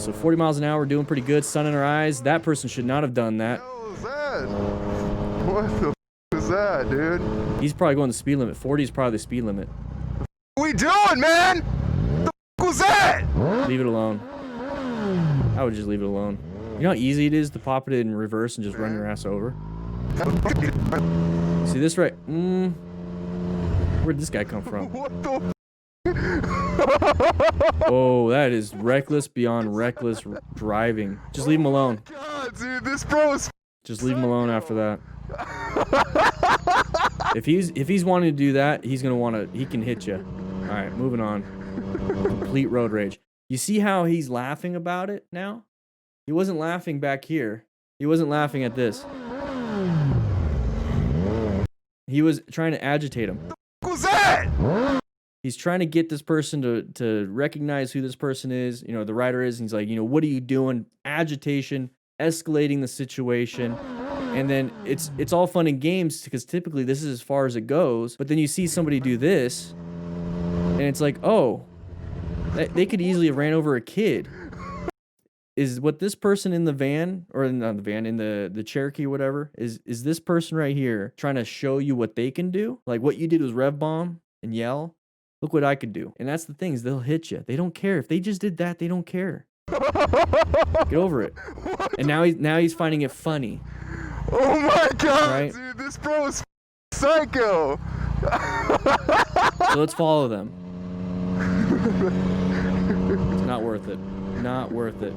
So 40 miles an hour, doing pretty good. Sun in our eyes. That person should not have done that. What was that? What the f is that, dude? He's probably going the speed limit. 40 is probably the speed limit. What we doing, man? The f was that? Leave it alone. I would just leave it alone. You know how easy it is to pop it in reverse and just run your ass over? See this right? Where'd this guy come from? What the Oh, that is reckless beyond reckless driving. Just leave him alone. God, dude, this bro is Just leave him alone after that. If he's wanting to do that, he's gonna want to. He can hit you. All right, moving on. Complete road rage. You see how he's laughing about it now? He wasn't laughing back here. He wasn't laughing at this. He was trying to agitate him. What was that? He's trying to get this person to recognize who this person is, you know, the rider is. And he's like, you know, what are you doing? Agitation, escalating the situation. And then it's all fun and games because typically this is as far as it goes. But then you see somebody do this and it's like, oh, they could easily have ran over a kid. Is what this person in the van, or not the van, in the Cherokee or whatever, is this person right here trying to show you what they can do? Like what you did was rev bomb and yell. Look what I could do. And that's the thing, is they'll hit you. They don't care. If they just did that, they don't care. Get over it. And now he's finding it funny. Oh my god, right? dude, this bro is psycho. So let's follow them. It's not worth it. Not worth it.